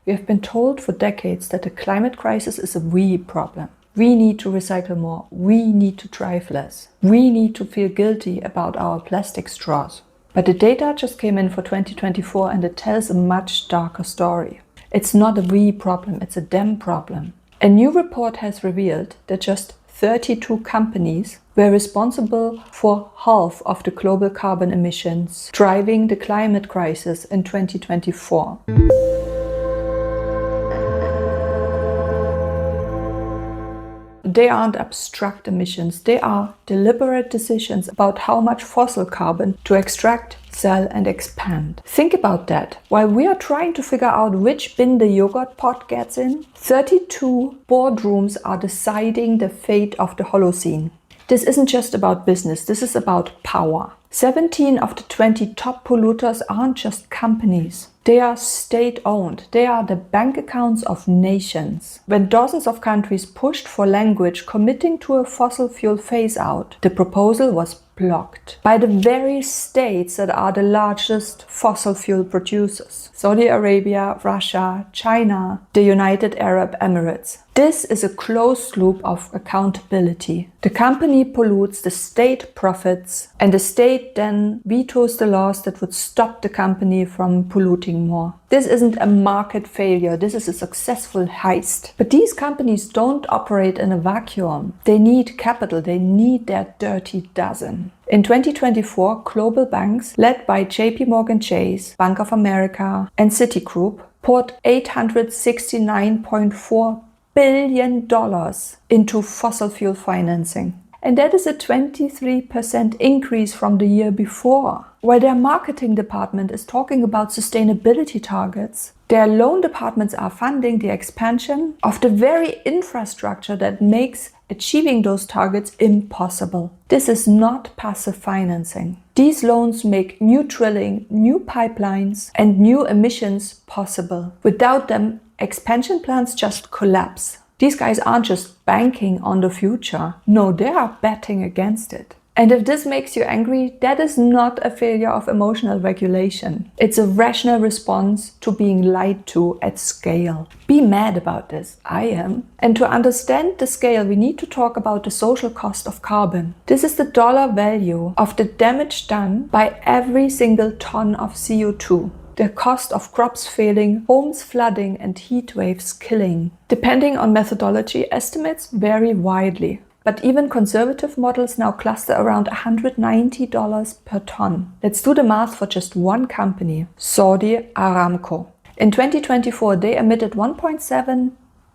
We have been told for decades that the climate crisis is a we problem. We need to recycle more. We need to drive less. We need to feel guilty about our plastic straws. But the data just came in for 2024 and it tells a much darker story. It's not a we problem, it's a them problem. A new report has revealed that just 32 companies were responsible for half of the global carbon emissions driving the climate crisis in 2024. They aren't abstract emissions, they are deliberate decisions about how much fossil carbon to extract, sell and expand. Think about that. While we are trying to figure out which bin the yogurt pot gets in, 32 boardrooms are deciding the fate of the Holocene. This isn't just about business, this is about power. 17 of the 20 top polluters aren't just companies. They are state-owned. They are the bank accounts of nations. When dozens of countries pushed for language committing to a fossil fuel phase-out, the proposal was blocked by the very states that are the largest fossil fuel producers. Saudi Arabia, Russia, China, the United Arab Emirates. This is a closed loop of accountability. The company pollutes, the state profits, and the state then vetoes the laws that would stop the company from polluting more. This isn't a market failure, this is a successful heist. But these companies don't operate in a vacuum. They need capital, they need their dirty dozen. In 2024, global banks led by JP Chase, Bank of America and Citigroup poured $869.4 billion into fossil fuel financing. And that is a 23% increase from the year before. While their marketing department is talking about sustainability targets, their loan departments are funding the expansion of the very infrastructure that makes achieving those targets impossible. This is not passive financing. These loans make new drilling, new pipelines, and new emissions possible. Without them, expansion plans just collapse. These guys aren't just banking on the future. No, they are betting against it. And if this makes you angry, that is not a failure of emotional regulation. It's a rational response to being lied to at scale. Be mad about this. I am. And to understand the scale, we need to talk about the social cost of carbon. This is the dollar value of the damage done by every single ton of CO2. The cost of crops failing, homes flooding and heat waves killing. Depending on methodology, estimates vary widely. But even conservative models now cluster around $190 per ton. Let's do the math for just one company, Saudi Aramco. In 2024, they emitted 1.7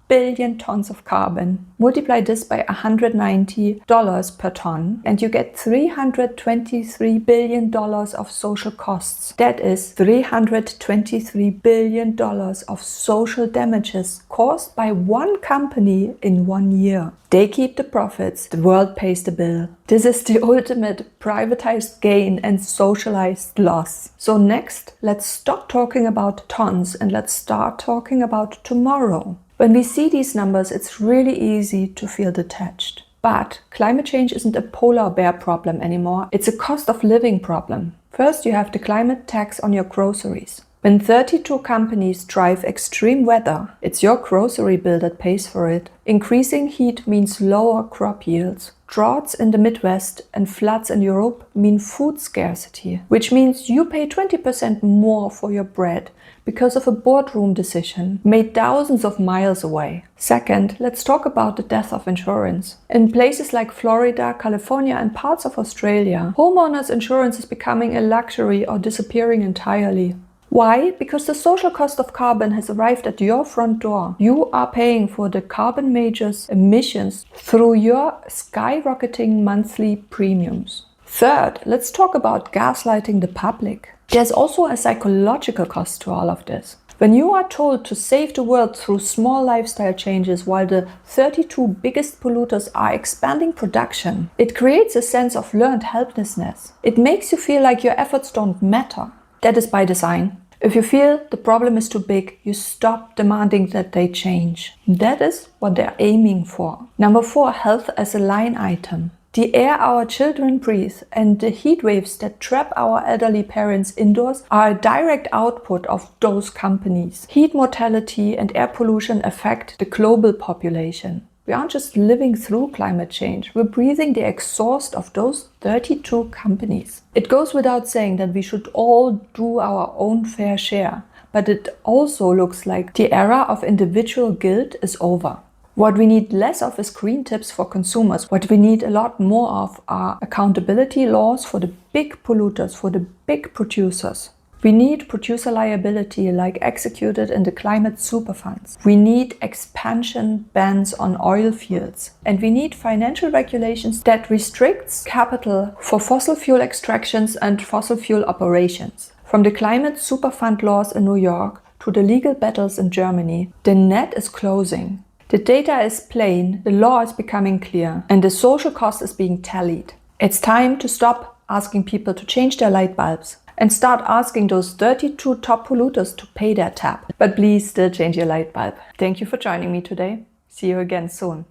billion tons of carbon. Multiply this by $190 per ton and you get $323 billion of social costs. That is $323 billion of social damages caused by one company in 1 year. They keep the profits, the world pays the bill. This is the ultimate privatized gain and socialized loss. So next, let's stop talking about tons and let's start talking about tomorrow. When we see these numbers, it's really easy to feel detached. But climate change isn't a polar bear problem anymore. It's a cost of living problem. First, you have the climate tax on your groceries. When 32 companies drive extreme weather, it's your grocery bill that pays for it. Increasing heat means lower crop yields. Droughts in the Midwest and floods in Europe mean food scarcity, which means you pay 20% more for your bread because of a boardroom decision made thousands of miles away. Second, let's talk about the death of insurance. In places like Florida, California and parts of Australia, homeowners insurance is becoming a luxury or disappearing entirely. Why? Because the social cost of carbon has arrived at your front door. You are paying for the carbon majors' emissions through your skyrocketing monthly premiums. Third, let's talk about gaslighting the public. There's also a psychological cost to all of this. When you are told to save the world through small lifestyle changes while the 32 biggest polluters are expanding production, it creates a sense of learned helplessness. It makes you feel like your efforts don't matter. That is by design. If you feel the problem is too big, you stop demanding that they change. That is what they're aiming for. Number 4, health as a line item. The air our children breathe and the heat waves that trap our elderly parents indoors are a direct output of those companies. Heat mortality and air pollution affect the global population. We aren't just living through climate change, we're breathing the exhaust of those 32 companies. It goes without saying that we should all do our own fair share, but it also looks like the era of individual guilt is over. What we need less of is green tips for consumers. What we need a lot more of are accountability laws for the big polluters, for the big producers. We need producer liability like executed in the climate super funds. We need expansion bans on oil fields. And we need financial regulations that restricts capital for fossil fuel extractions and fossil fuel operations. From the climate super fund laws in New York to the legal battles in Germany, the net is closing. The data is plain, the law is becoming clear, and the social cost is being tallied. It's time to stop asking people to change their light bulbs and start asking those 32 top polluters to pay their tab. But please still change your light bulb. Thank you for joining me today. See you again soon.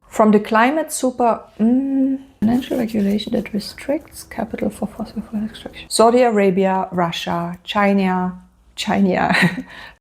From the climate super financial regulation that restricts capital for fossil fuel extraction. Saudi Arabia, Russia, China,